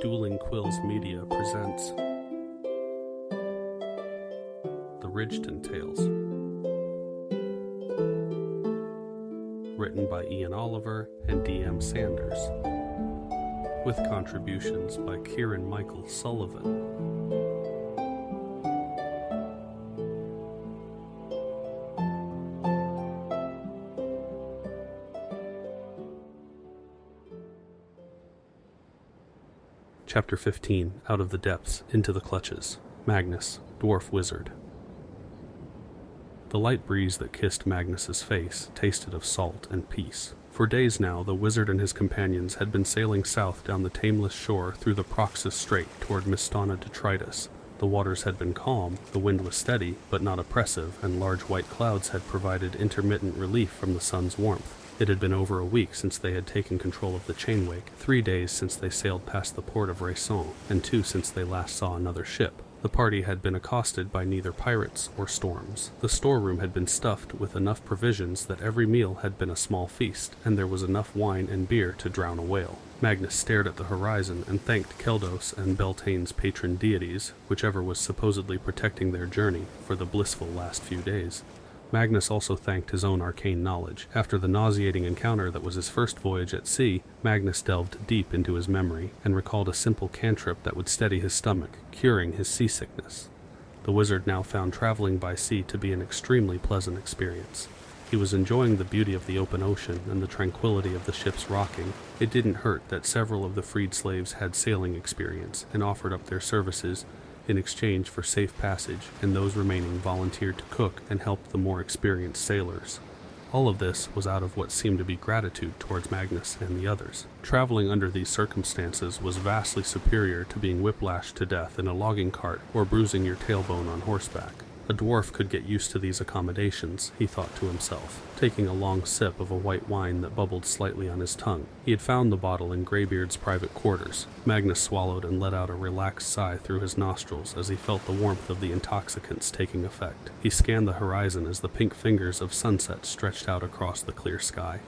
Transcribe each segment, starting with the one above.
Dueling Quills Media presents the Ridgeton Tales, written by Ian Oliver and D.M. Sanders, with contributions by Ciaran Michael Sullivan. Chapter 15, Out of the Depths, Into the Clutches. Magnus, Dwarf Wizard. The light breeze that kissed Magnus's face tasted of salt and peace. For days now, the wizard and his companions had been sailing south down the tameless shore through the Proxus Strait toward Mistana Detritus. The waters had been calm, the wind was steady, but not oppressive, and large white clouds had provided intermittent relief from the sun's warmth. It had been over a week since they had taken control of the chainwake, 3 days since they sailed past the port of Raison, and 2 since they last saw another ship. The party had been accosted by neither pirates or storms. The storeroom had been stuffed with enough provisions that every meal had been a small feast, and there was enough wine and beer to drown a whale. Magnus stared at the horizon and thanked Keldos and Beltayne's patron deities, whichever was supposedly protecting their journey, for the blissful last few days. Magnus also thanked his own arcane knowledge. After the nauseating encounter that was his first voyage at sea, Magnus delved deep into his memory and recalled a simple cantrip that would steady his stomach, curing his seasickness. The wizard now found traveling by sea to be an extremely pleasant experience. He was enjoying the beauty of the open ocean and the tranquility of the ship's rocking. It didn't hurt that several of the freed slaves had sailing experience and offered up their services in exchange for safe passage, and those remaining volunteered to cook and help the more experienced sailors. All of this was out of what seemed to be gratitude towards Magnus and the others. Traveling under these circumstances was vastly superior to being whiplashed to death in a logging cart or bruising your tailbone on horseback. A dwarf could get used to these accommodations, he thought to himself, taking a long sip of a white wine that bubbled slightly on his tongue. He had found the bottle in Greybeard's private quarters. Magnus swallowed and let out a relaxed sigh through his nostrils as he felt the warmth of the intoxicants taking effect. He scanned the horizon as the pink fingers of sunset stretched out across the clear sky.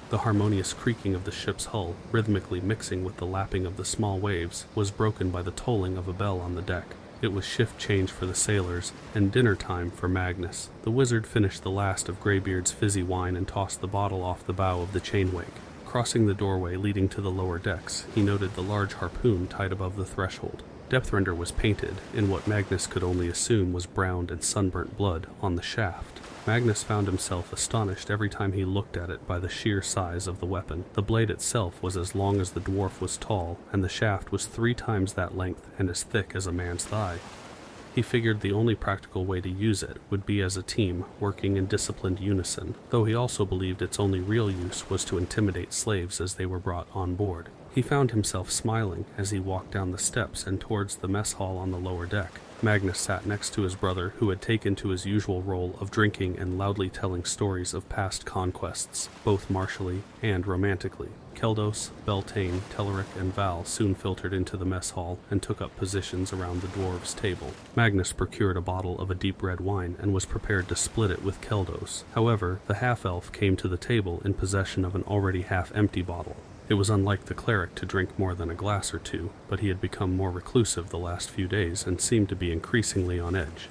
The harmonious creaking of the ship's hull, rhythmically mixing with the lapping of the small waves, was broken by the tolling of a bell on the deck. It was shift change for the sailors, and dinner time for Magnus. The wizard finished the last of Greybeard's fizzy wine and tossed the bottle off the bow of the chainwake. Crossing the doorway leading to the lower decks, he noted the large harpoon tied above the threshold. Depthrender was painted, in what Magnus could only assume was browned and sunburnt blood, on the shaft. Magnus found himself astonished every time he looked at it by the sheer size of the weapon. The blade itself was as long as the dwarf was tall, and the shaft was 3 times that length and as thick as a man's thigh. He figured the only practical way to use it would be as a team, working in disciplined unison, though he also believed its only real use was to intimidate slaves as they were brought on board. He found himself smiling as he walked down the steps and towards the mess hall on the lower deck. Magnus sat next to his brother, who had taken to his usual role of drinking and loudly telling stories of past conquests, both martially and romantically. Keldos, Beltayne, Telerik, and Val soon filtered into the mess hall and took up positions around the dwarves' table. Magnus procured a bottle of a deep red wine and was prepared to split it with Keldos. However, the half-elf came to the table in possession of an already half-empty bottle. It was unlike the cleric to drink more than a glass or two, but he had become more reclusive the last few days and seemed to be increasingly on edge.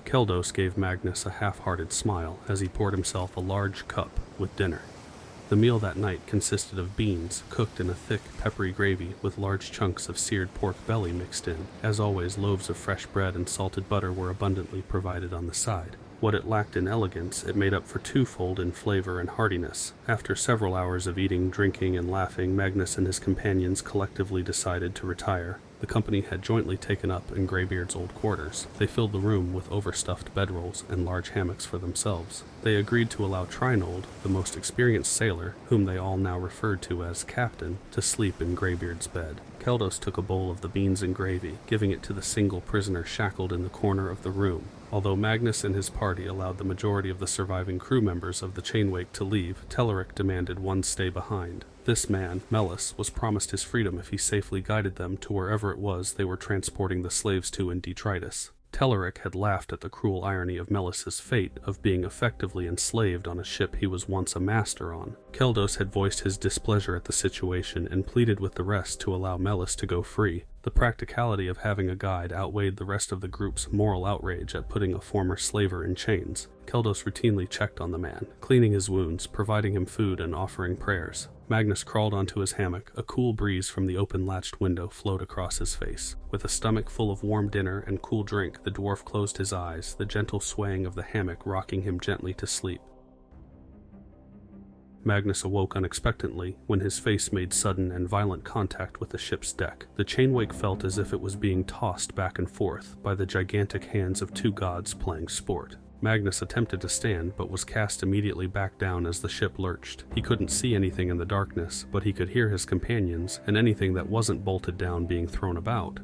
Keldos gave Magnus a half-hearted smile as he poured himself a large cup with dinner. The meal that night consisted of beans cooked in a thick, peppery gravy with large chunks of seared pork belly mixed in. As always, loaves of fresh bread and salted butter were abundantly provided on the side. What it lacked in elegance, it made up for twofold in flavor and heartiness. After several hours of eating, drinking, and laughing, Magnus and his companions collectively decided to retire. The company had jointly taken up in Greybeard's old quarters. They filled the room with overstuffed bedrolls and large hammocks for themselves. They agreed to allow Trinold, the most experienced sailor, whom they all now referred to as Captain, to sleep in Greybeard's bed. Keldos took a bowl of the beans and gravy, giving it to the single prisoner shackled in the corner of the room. Although Magnus and his party allowed the majority of the surviving crew members of the chainwake to leave, Telerik demanded one stay behind. This man, Mellis, was promised his freedom if he safely guided them to wherever it was they were transporting the slaves to in Detritus. Telerik had laughed at the cruel irony of Melis's fate of being effectively enslaved on a ship he was once a master on. Keldos had voiced his displeasure at the situation and pleaded with the rest to allow Melis to go free. The practicality of having a guide outweighed the rest of the group's moral outrage at putting a former slaver in chains. Keldos routinely checked on the man, cleaning his wounds, providing him food, and offering prayers. Magnus crawled onto his hammock. A cool breeze from the open-latched window flowed across his face. With a stomach full of warm dinner and cool drink, the dwarf closed his eyes, the gentle swaying of the hammock rocking him gently to sleep. Magnus awoke unexpectedly when his face made sudden and violent contact with the ship's deck. The chainwake felt as if it was being tossed back and forth by the gigantic hands of two gods playing sport. Magnus attempted to stand, but was cast immediately back down as the ship lurched. He couldn't see anything in the darkness, but he could hear his companions and anything that wasn't bolted down being thrown about.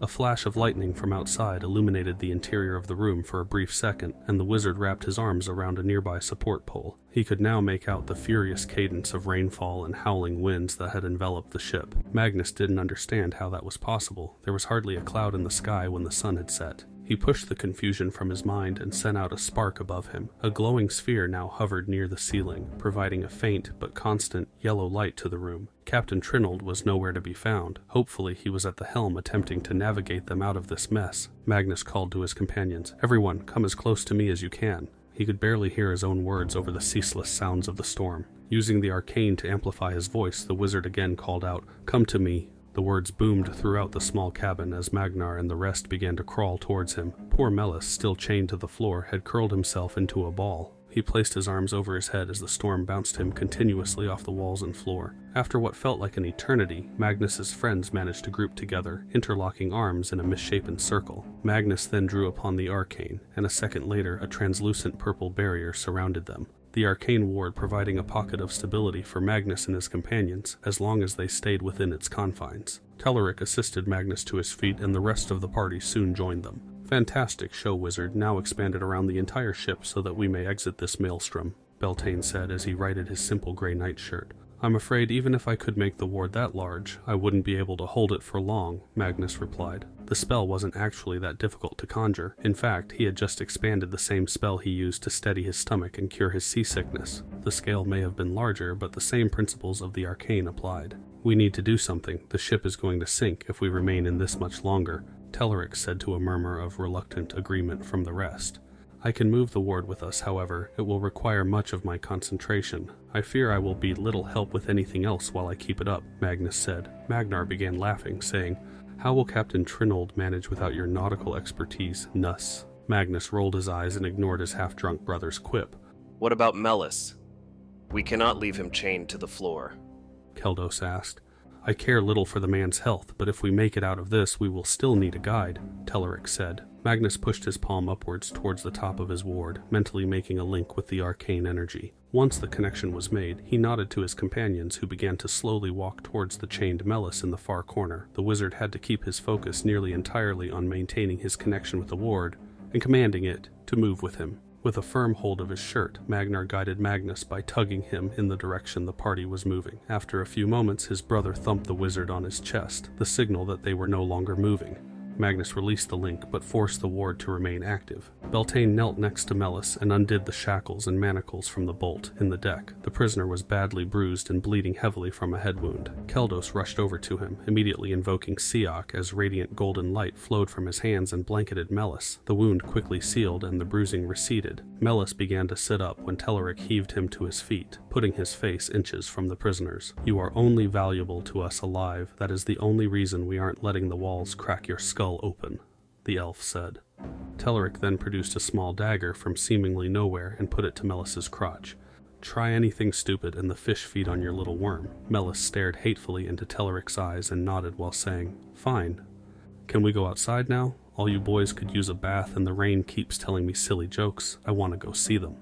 A flash of lightning from outside illuminated the interior of the room for a brief second, and the wizard wrapped his arms around a nearby support pole. He could now make out the furious cadence of rainfall and howling winds that had enveloped the ship. Magnus didn't understand how that was possible. There was hardly a cloud in the sky when the sun had set. He pushed the confusion from his mind and sent out a spark above him. A glowing sphere now hovered near the ceiling, providing a faint but constant yellow light to the room. Captain Trinold was nowhere to be found. Hopefully he was at the helm attempting to navigate them out of this mess. Magnus called to his companions, "Everyone, come as close to me as you can." He could barely hear his own words over the ceaseless sounds of the storm. Using the arcane to amplify his voice, the wizard again called out, "Come to me." The words boomed throughout the small cabin as Magnar and the rest began to crawl towards him. Poor Melis, still chained to the floor, had curled himself into a ball. He placed his arms over his head as the storm bounced him continuously off the walls and floor. After what felt like an eternity, Magnus's friends managed to group together, interlocking arms in a misshapen circle. Magnus then drew upon the arcane, and a second later a translucent purple barrier surrounded them. The arcane ward providing a pocket of stability for Magnus and his companions, as long as they stayed within its confines. Telerik assisted Magnus to his feet, and the rest of the party soon joined them. "Fantastic show, wizard, now expanded around the entire ship so that we may exit this maelstrom," Beltayne said as he righted his simple gray nightshirt. "I'm afraid even if I could make the ward that large, I wouldn't be able to hold it for long," Magnus replied. The spell wasn't actually that difficult to conjure. In fact, he had just expanded the same spell he used to steady his stomach and cure his seasickness. The scale may have been larger, but the same principles of the arcane applied. "We need to do something. The ship is going to sink if we remain in this much longer," Telerik said to a murmur of reluctant agreement from the rest. "I can move the ward with us, however. It will require much of my concentration. I fear I will be little help with anything else while I keep it up," Magnus said. Magnar began laughing, saying, "How will Captain Trinold manage without your nautical expertise, Nuss?" Magnus rolled his eyes and ignored his half-drunk brother's quip. "What about Melis? We cannot leave him chained to the floor," Keldos asked. "I care little for the man's health, but if we make it out of this, we will still need a guide," Telerik said. Magnus pushed his palm upwards towards the top of his ward, mentally making a link with the arcane energy. Once the connection was made, he nodded to his companions, who began to slowly walk towards the chained Melis in the far corner. The wizard had to keep his focus nearly entirely on maintaining his connection with the ward and commanding it to move with him. With a firm hold of his shirt, Magnar guided Magnus by tugging him in the direction the party was moving. After a few moments, his brother thumped the wizard on his chest, the signal that they were no longer moving. Magnus released the link, but forced the ward to remain active. Beltayne knelt next to Melis and undid the shackles and manacles from the bolt in the deck. The prisoner was badly bruised and bleeding heavily from a head wound. Keldos rushed over to him, immediately invoking Siak as radiant golden light flowed from his hands and blanketed Melis. The wound quickly sealed and the bruising receded. Melis began to sit up when Telerik heaved him to his feet, putting his face inches from the prisoner's. "You are only valuable to us alive. That is the only reason we aren't letting the walls crack your skull open," the elf said. Telerik then produced a small dagger from seemingly nowhere and put it to Melis's crotch. "Try anything stupid and the fish feed on your little worm." Melis stared hatefully into Telerik's eyes and nodded while saying, "Fine. Can we go outside now? All you boys could use a bath and the rain keeps telling me silly jokes. I want to go see them,"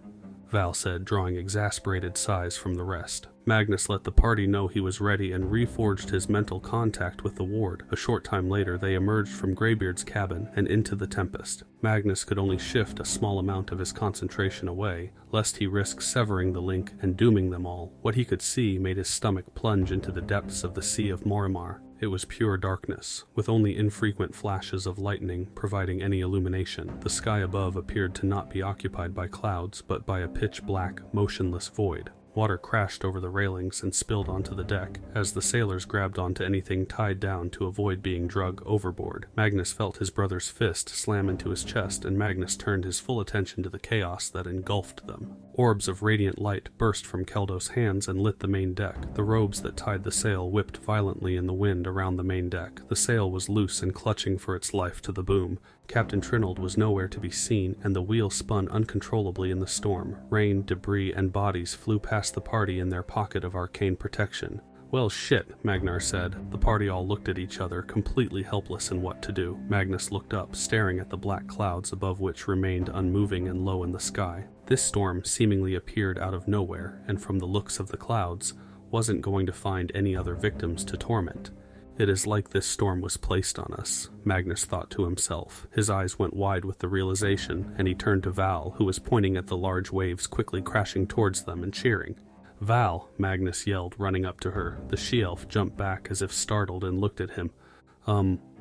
Val said, drawing exasperated sighs from the rest. Magnus let the party know he was ready and reforged his mental contact with the ward. A short time later, they emerged from Greybeard's cabin and into the Tempest. Magnus could only shift a small amount of his concentration away, lest he risk severing the link and dooming them all. What he could see made his stomach plunge into the depths of the Sea of Morimar. It was pure darkness, with only infrequent flashes of lightning providing any illumination. The sky above appeared to not be occupied by clouds, but by a pitch-black, motionless void. Water crashed over the railings and spilled onto the deck as the sailors grabbed onto anything tied down to avoid being dragged overboard. Magnus felt his brother's fist slam into his chest, and Magnus turned his full attention to the chaos that engulfed them. Orbs of radiant light burst from Keldos' hands and lit the main deck. The ropes that tied the sail whipped violently in the wind around the main deck. The sail was loose and clutching for its life to the boom. Captain Trinold was nowhere to be seen, and the wheel spun uncontrollably in the storm. Rain, debris, and bodies flew past the party in their pocket of arcane protection. "Well, shit," Magnar said. The party all looked at each other, completely helpless in what to do. Magnus looked up, staring at the black clouds above which remained unmoving and low in the sky. This storm seemingly appeared out of nowhere, and from the looks of the clouds, wasn't going to find any other victims to torment. "It is like this storm was placed on us," Magnus thought to himself. His eyes went wide with the realization, and he turned to Val, who was pointing at the large waves quickly crashing towards them and cheering. "Val," Magnus yelled, running up to her. The she-elf jumped back as if startled and looked at him.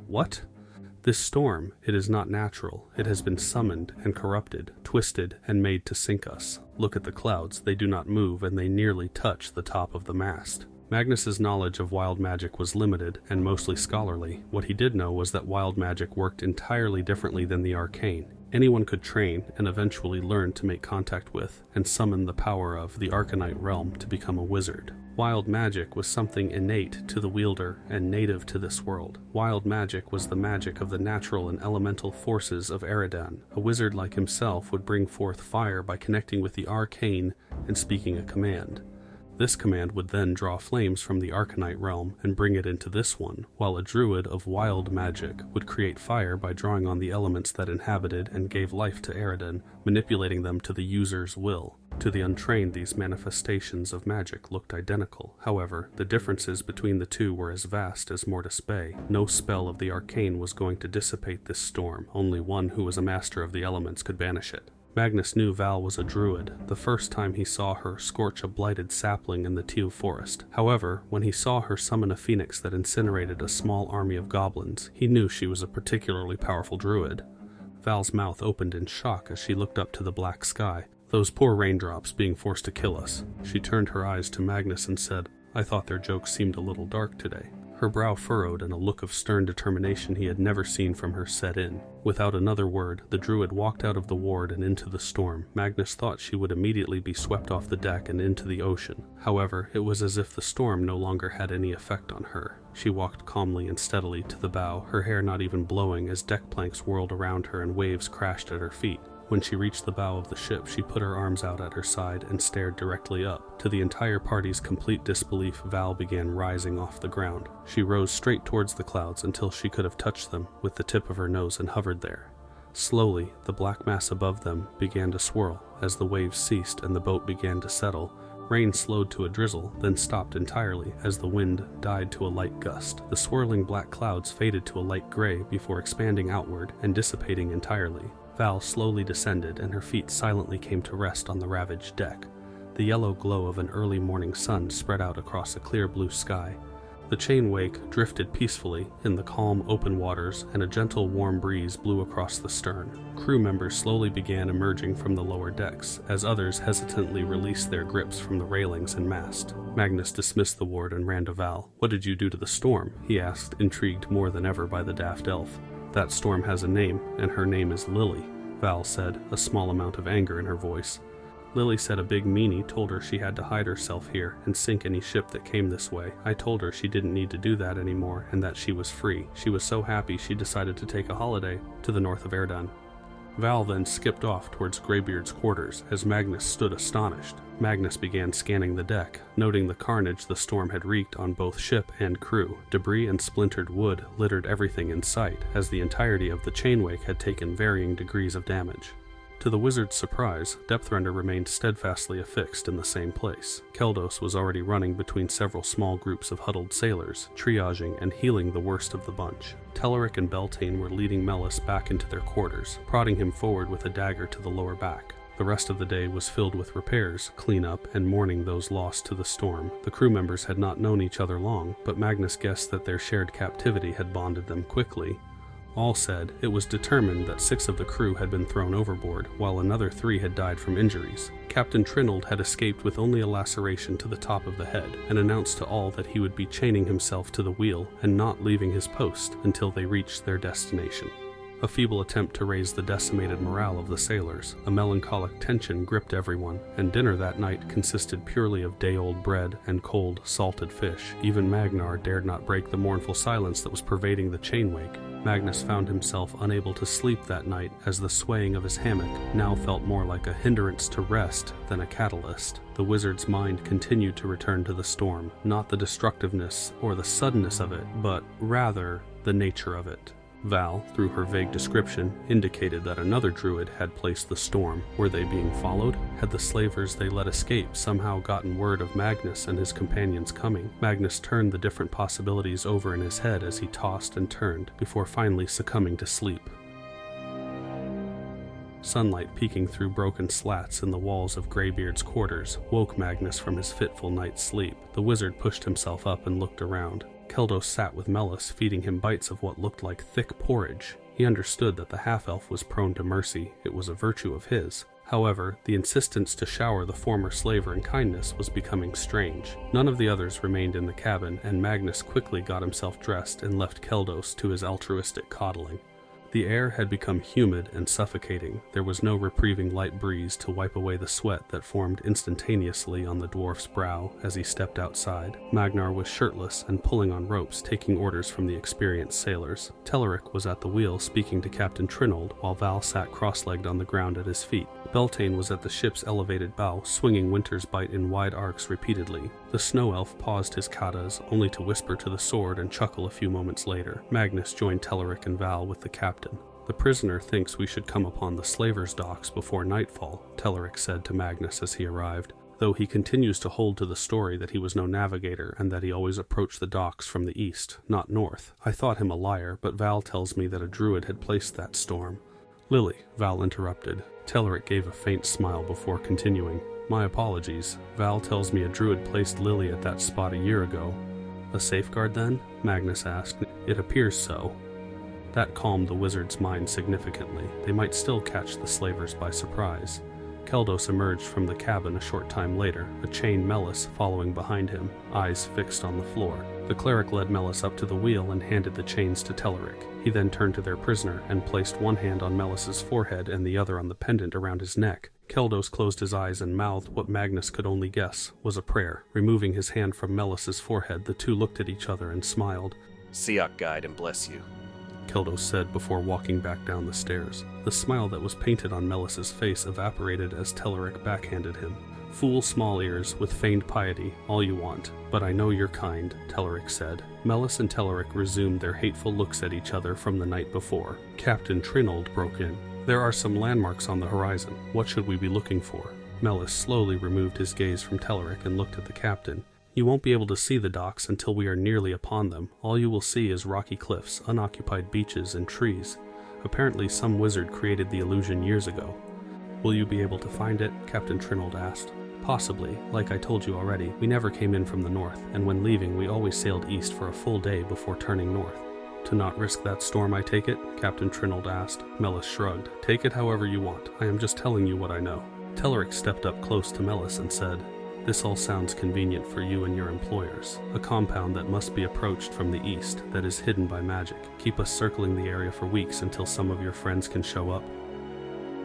What?" "This storm, it is not natural. It has been summoned and corrupted, twisted, and made to sink us. Look at the clouds. They do not move, and they nearly touch the top of the mast." Magnus's knowledge of wild magic was limited and mostly scholarly. What he did know was that wild magic worked entirely differently than the arcane. Anyone could train and eventually learn to make contact with and summon the power of the Arcanite realm to become a wizard. Wild magic was something innate to the wielder and native to this world. Wild magic was the magic of the natural and elemental forces of Eridan. A wizard like himself would bring forth fire by connecting with the arcane and speaking a command. This command would then draw flames from the Arcanite realm and bring it into this one, while a druid of wild magic would create fire by drawing on the elements that inhabited and gave life to Eridan, manipulating them to the user's will. To the untrained, these manifestations of magic looked identical. However, the differences between the two were as vast as Mortis Bay. No spell of the arcane was going to dissipate this storm. Only one who was a master of the elements could banish it. Magnus knew Val was a druid the first time he saw her scorch a blighted sapling in the Teal Forest. However, when he saw her summon a phoenix that incinerated a small army of goblins, he knew she was a particularly powerful druid. Val's mouth opened in shock as she looked up to the black sky. "Those poor raindrops being forced to kill us." She turned her eyes to Magnus and said, "I thought their jokes seemed a little dark today." Her brow furrowed and a look of stern determination he had never seen from her set in. Without another word, the druid walked out of the ward and into the storm. Magnus thought she would immediately be swept off the deck and into the ocean. However, it was as if the storm no longer had any effect on her. She walked calmly and steadily to the bow, her hair not even blowing as deck planks whirled around her and waves crashed at her feet. When she reached the bow of the ship, she put her arms out at her side and stared directly up. To the entire party's complete disbelief, Val began rising off the ground. She rose straight towards the clouds until she could have touched them with the tip of her nose and hovered there. Slowly, the black mass above them began to swirl. As the waves ceased and the boat began to settle, rain slowed to a drizzle, then stopped entirely as the wind died to a light gust. The swirling black clouds faded to a light gray before expanding outward and dissipating entirely. Val slowly descended, and her feet silently came to rest on the ravaged deck. The yellow glow of an early morning sun spread out across a clear blue sky. The chain wake drifted peacefully in the calm, open waters, and a gentle, warm breeze blew across the stern. Crew members slowly began emerging from the lower decks, as others hesitantly released their grips from the railings and mast. Magnus dismissed the ward and ran to Val. "What did you do to the storm?" he asked, intrigued more than ever by the daft elf. "That storm has a name, and her name is Lily," Val said, a small amount of anger in her voice. "Lily said a big meanie told her she had to hide herself here and sink any ship that came this way. I told her she didn't need to do that anymore and that she was free. She was so happy she decided to take a holiday to the north of Eridan." Val then skipped off towards Greybeard's quarters as Magnus stood astonished. Magnus began scanning the deck, noting the carnage the storm had wreaked on both ship and crew. Debris and splintered wood littered everything in sight, as the entirety of the chainwake had taken varying degrees of damage. To the wizard's surprise, Depthrender remained steadfastly affixed in the same place. Keldos was already running between several small groups of huddled sailors, triaging and healing the worst of the bunch. Telerik and Beltayne were leading Mellis back into their quarters, prodding him forward with a dagger to the lower back. The rest of the day was filled with repairs, cleanup, and mourning those lost to the storm. The crew members had not known each other long, but Magnus guessed that their shared captivity had bonded them quickly. All said, it was determined that 6 of the crew had been thrown overboard, while another 3 had died from injuries. Captain Trinald had escaped with only a laceration to the top of the head, and announced to all that he would be chaining himself to the wheel and not leaving his post until they reached their destination. A feeble attempt to raise the decimated morale of the sailors, a melancholic tension gripped everyone, and dinner that night consisted purely of day-old bread and cold, salted fish. Even Magnar dared not break the mournful silence that was pervading the chainwake. Magnus found himself unable to sleep that night as the swaying of his hammock now felt more like a hindrance to rest than a catalyst. The wizard's mind continued to return to the storm, not the destructiveness or the suddenness of it, but rather the nature of it. Val, through her vague description, indicated that another druid had placed the storm. Were they being followed? Had the slavers they let escape somehow gotten word of Magnus and his companions coming? Magnus turned the different possibilities over in his head as he tossed and turned, before finally succumbing to sleep. Sunlight peeking through broken slats in the walls of Greybeard's quarters woke Magnus from his fitful night's sleep. The wizard pushed himself up and looked around. Keldos sat with Mellis, feeding him bites of what looked like thick porridge. He understood that the half-elf was prone to mercy. It was a virtue of his. However, the insistence to shower the former slaver in kindness was becoming strange. None of the others remained in the cabin, and Magnus quickly got himself dressed and left Keldos to his altruistic coddling. The air had become humid and suffocating. There was no reprieving light breeze to wipe away the sweat that formed instantaneously on the dwarf's brow as he stepped outside. Magnar was shirtless and pulling on ropes, taking orders from the experienced sailors. Telerik was at the wheel speaking to Captain Trinald, while Val sat cross-legged on the ground at his feet. Beltayne was at the ship's elevated bow, swinging Winter's Bite in wide arcs repeatedly. The snow elf paused his katas, only to whisper to the sword and chuckle a few moments later. Magnus joined Telerik and Val with the captain. "The prisoner thinks we should come upon the slavers' docks before nightfall," Telerik said to Magnus as he arrived, though he continues to hold to the story that he was no navigator and that he always approached the docks from the east, not north. "I thought him a liar, but Val tells me that a druid had placed that storm." "Lily," Val interrupted. Telerik gave a faint smile before continuing. "My apologies. Val tells me a druid placed Lily at that spot a year ago." "A safeguard then?" Magnus asked. "It appears so." That calmed the wizard's mind significantly. They might still catch the slavers by surprise. Keldos emerged from the cabin a short time later, a chained Mellis following behind him, eyes fixed on the floor. The cleric led Mellis up to the wheel and handed the chains to Telerik. He then turned to their prisoner and placed one hand on Mellis's forehead and the other on the pendant around his neck. Keldos closed his eyes and mouthed what Magnus could only guess was a prayer. Removing his hand from Mellis's forehead, the two looked at each other and smiled. "Siak guide and bless you," Keldos said before walking back down the stairs. The smile that was painted on Mellis's face evaporated as Telerik backhanded him. "Fool small ears with feigned piety, all you want. But I know you're kind," Telerik said. Mellis and Telerik resumed their hateful looks at each other from the night before. Captain Trinald broke in. "There are some landmarks on the horizon. What should we be looking for?" Mellis slowly removed his gaze from Telerik and looked at the captain. "You won't be able to see the docks until we are nearly upon them. All you will see is rocky cliffs, unoccupied beaches, and trees. Apparently some wizard created the illusion years ago." "Will you be able to find it?" Captain Trinald asked. "Possibly. Like I told you already, we never came in from the north, and when leaving we always sailed east for a full day before turning north." "To not risk that storm, I take it?" Captain Trinald asked. Mellis shrugged. "Take it however you want. I am just telling you what I know." Telerik stepped up close to Mellis and said, "This all sounds convenient for you and your employers. A compound that must be approached from the east, that is hidden by magic. Keep us circling the area for weeks until some of your friends can show up."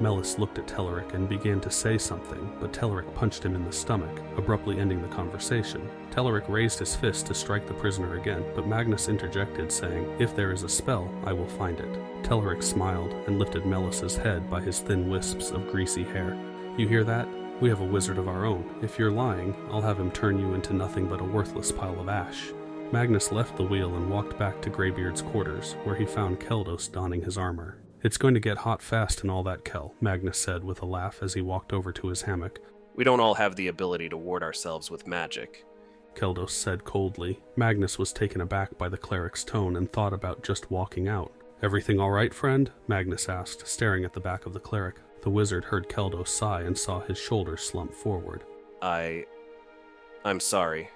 Mellis looked at Telerik and began to say something, but Telerik punched him in the stomach, abruptly ending the conversation. Telerik raised his fist to strike the prisoner again, but Magnus interjected, saying, "If there is a spell, I will find it." Telerik smiled and lifted Mellis's head by his thin wisps of greasy hair. "You hear that? We have a wizard of our own. If you're lying, I'll have him turn you into nothing but a worthless pile of ash." Magnus left the wheel and walked back to Greybeard's quarters, where he found Keldos donning his armor. "It's going to get hot fast and all that, Kel," Magnus said with a laugh as he walked over to his hammock. "We don't all have the ability to ward ourselves with magic," Keldos said coldly. Magnus was taken aback by the cleric's tone and thought about just walking out. "Everything all right, friend?" Magnus asked, staring at the back of the cleric. The wizard heard Keldos sigh and saw his shoulders slump forward. I'm sorry.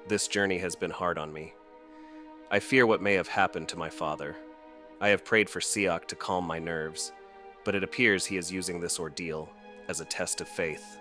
This journey has been hard on me. I fear what may have happened to my father. I have prayed for Ciaran to calm my nerves, but it appears he is using this ordeal as a test of faith.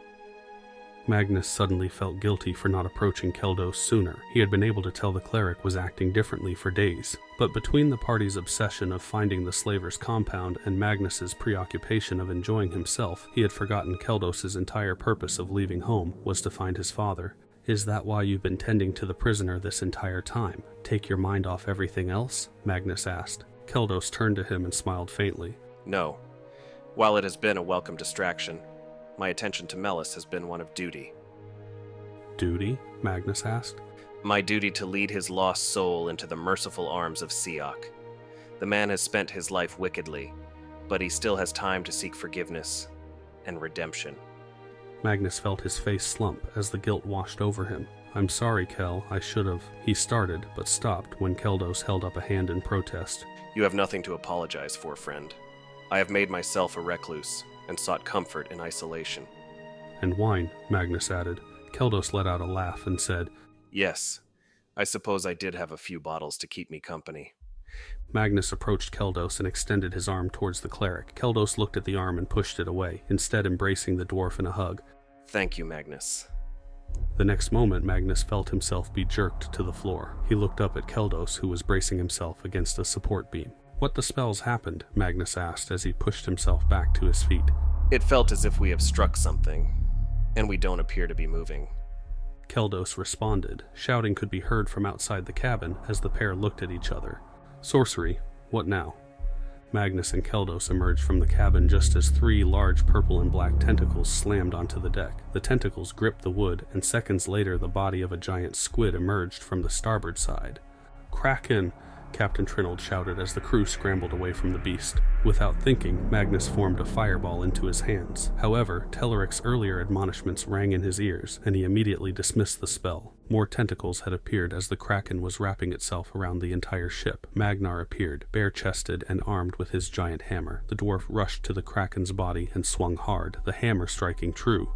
Magnus suddenly felt guilty for not approaching Keldos sooner. He had been able to tell the cleric was acting differently for days. But between the party's obsession of finding the slaver's compound and Magnus's preoccupation of enjoying himself, he had forgotten Keldos's entire purpose of leaving home was to find his father. "Is that why you've been tending to the prisoner this entire time? Take your mind off everything else?" Magnus asked. Keldos turned to him and smiled faintly. No. While it has been a welcome distraction, my attention to Melis has been one of duty. Duty? Magnus asked. My duty to lead his lost soul into the merciful arms of Ciaran. The man has spent his life wickedly, but he still has time to seek forgiveness and redemption. Magnus felt his face slump as the guilt washed over him. "I'm sorry, Kel, I should have." He started, but stopped when Keldos held up a hand in protest. You have nothing to apologize for, friend. I have made myself a recluse and sought comfort in isolation. "And wine," Magnus added. Keldos let out a laugh and said, Yes, I suppose I did have a few bottles to keep me company. Magnus approached Keldos and extended his arm towards the cleric. Keldos looked at the arm and pushed it away, instead embracing the dwarf in a hug. Thank you, Magnus. The next moment, Magnus felt himself be jerked to the floor. He looked up at Keldos, who was bracing himself against a support beam. "What the spells happened?" Magnus asked as he pushed himself back to his feet. It felt as if we have struck something, and we don't appear to be moving. Keldos responded. Shouting could be heard from outside the cabin as the pair looked at each other. "Sorcery. What now?" Magnus and Keldos emerged from the cabin just as 3 large purple and black tentacles slammed onto the deck. The tentacles gripped the wood, and seconds later the body of a giant squid emerged from the starboard side. "Kraken!" Captain Trinold shouted as the crew scrambled away from the beast. Without thinking, Magnus formed a fireball into his hands. However, Telleric's earlier admonishments rang in his ears, and he immediately dismissed the spell. More tentacles had appeared as the Kraken was wrapping itself around the entire ship. Magnar appeared, bare-chested and armed with his giant hammer. The dwarf rushed to the Kraken's body and swung hard, the hammer striking true.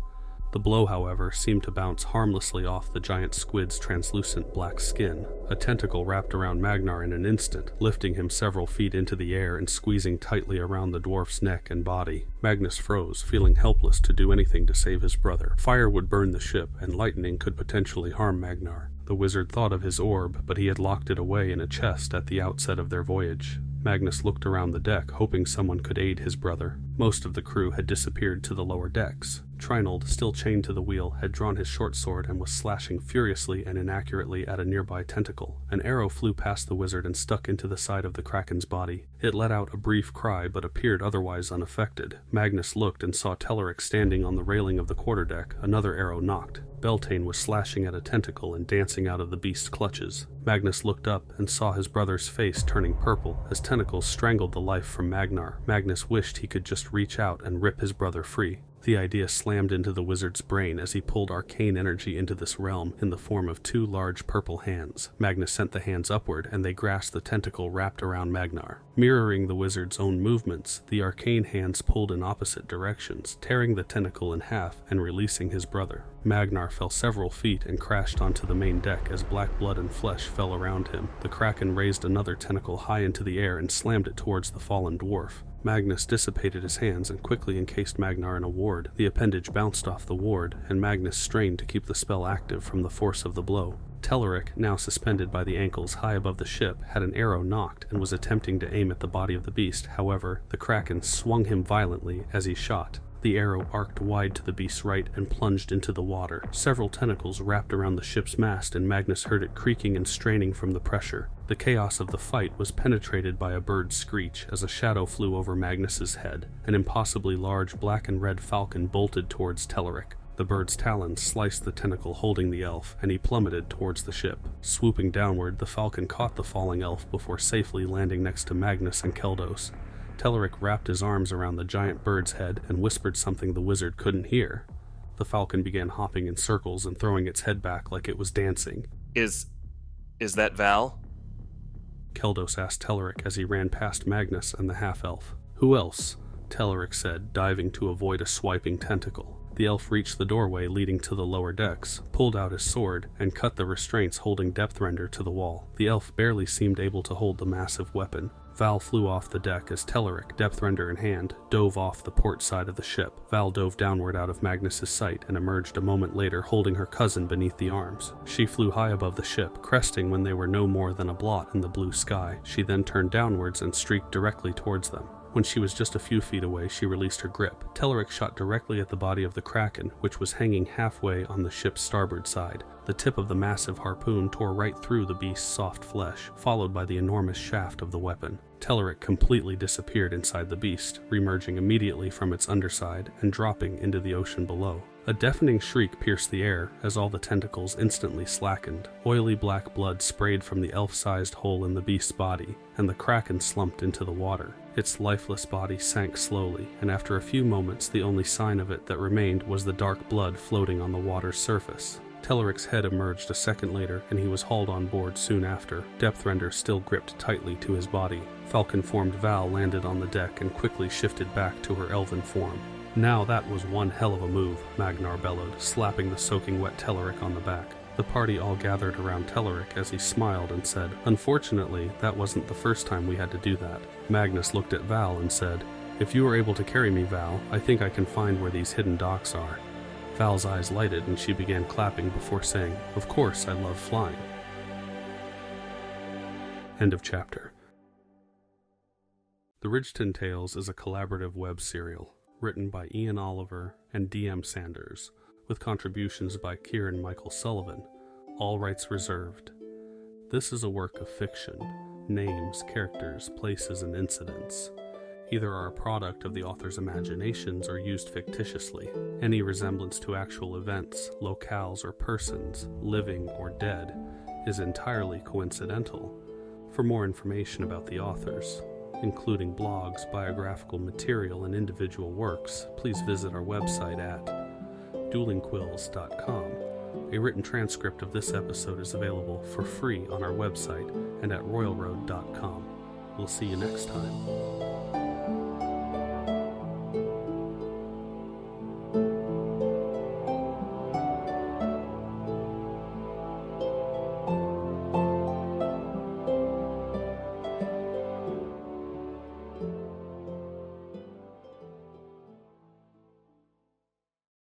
The blow, however, seemed to bounce harmlessly off the giant squid's translucent black skin. A tentacle wrapped around Magnar in an instant, lifting him several feet into the air and squeezing tightly around the dwarf's neck and body. Magnus froze, feeling helpless to do anything to save his brother. Fire would burn the ship, and lightning could potentially harm Magnar. The wizard thought of his orb, but he had locked it away in a chest at the outset of their voyage. Magnus looked around the deck, hoping someone could aid his brother. Most of the crew had disappeared to the lower decks. Trinold, still chained to the wheel, had drawn his short sword and was slashing furiously and inaccurately at a nearby tentacle. An arrow flew past the wizard and stuck into the side of the Kraken's body. It let out a brief cry, but appeared otherwise unaffected. Magnus looked and saw Telleric standing on the railing of the quarterdeck. Another arrow knocked. Beltayne was slashing at a tentacle and dancing out of the beast's clutches. Magnus looked up and saw his brother's face turning purple as tentacles strangled the life from Magnar. Magnus wished he could just reach out and rip his brother free. The idea slammed into the wizard's brain as he pulled arcane energy into this realm in the form of 2 large purple hands. Magnus sent the hands upward, and they grasped the tentacle wrapped around Magnar. Mirroring the wizard's own movements, the arcane hands pulled in opposite directions, tearing the tentacle in half and releasing his brother. Magnar fell several feet and crashed onto the main deck as black blood and flesh fell around him. The Kraken raised another tentacle high into the air and slammed it towards the fallen dwarf. Magnus dissipated his hands and quickly encased Magnar in a ward. The appendage bounced off the ward, and Magnus strained to keep the spell active from the force of the blow. Telleric, now suspended by the ankles high above the ship, had an arrow knocked and was attempting to aim at the body of the beast. However, the Kraken swung him violently as he shot. The arrow arced wide to the beast's right and plunged into the water. Several tentacles wrapped around the ship's mast, and Magnus heard it creaking and straining from the pressure. The chaos of the fight was penetrated by a bird's screech as a shadow flew over Magnus's head. An impossibly large black and red falcon bolted towards Telleric. The bird's talons sliced the tentacle holding the elf, and he plummeted towards the ship. Swooping downward, the falcon caught the falling elf before safely landing next to Magnus and Keldos. Telleric wrapped his arms around the giant bird's head and whispered something the wizard couldn't hear. The falcon began hopping in circles and throwing its head back like it was dancing. Is that Val? Keldos asked Telleric as he ran past Magnus and the half-elf. "Who else?" Telerik said, diving to avoid a swiping tentacle. The elf reached the doorway leading to the lower decks, pulled out his sword, and cut the restraints holding Depthrender to the wall. The elf barely seemed able to hold the massive weapon. Val flew off the deck as Telerik, Depthrender in hand, dove off the port side of the ship. Val dove downward out of Magnus's sight and emerged a moment later holding her cousin beneath the arms. She flew high above the ship, cresting when they were no more than a blot in the blue sky. She then turned downwards and streaked directly towards them. When she was just a few feet away, she released her grip. Telerik shot directly at the body of the Kraken, which was hanging halfway on the ship's starboard side. The tip of the massive harpoon tore right through the beast's soft flesh, followed by the enormous shaft of the weapon. Telerik completely disappeared inside the beast, reemerging immediately from its underside and dropping into the ocean below. A deafening shriek pierced the air as all the tentacles instantly slackened. Oily black blood sprayed from the elf-sized hole in the beast's body, and the Kraken slumped into the water. Its lifeless body sank slowly, and after a few moments the only sign of it that remained was the dark blood floating on the water's surface. Telerik's head emerged a second later, and he was hauled on board soon after, Depthrender still gripped tightly to his body. Falcon-formed Val landed on the deck and quickly shifted back to her elven form. Now that was one hell of a move, Magnar bellowed, slapping the soaking wet Telerik on the back. The party all gathered around Telerik as he smiled and said, "Unfortunately, that wasn't the first time we had to do that." Magnus looked at Val and said, "If you are able to carry me, Val, I think I can find where these hidden docks are." Val's eyes lighted and she began clapping before saying, "Of course, I love flying." End of chapter. The Ridgeton Tales is a collaborative web serial, written by Ian Oliver and D.M. Sanders, with contributions by Ciaran Michael Sullivan, all rights reserved. This is a work of fiction. Names, characters, places, and incidents either are a product of the author's imaginations or used fictitiously. Any resemblance to actual events, locales, or persons, living or dead, is entirely coincidental. For more information about the authors, including blogs, biographical material, and individual works, please visit our website at duelingquills.com. A written transcript of this episode is available for free on our website and at royalroad.com. We'll see you next time.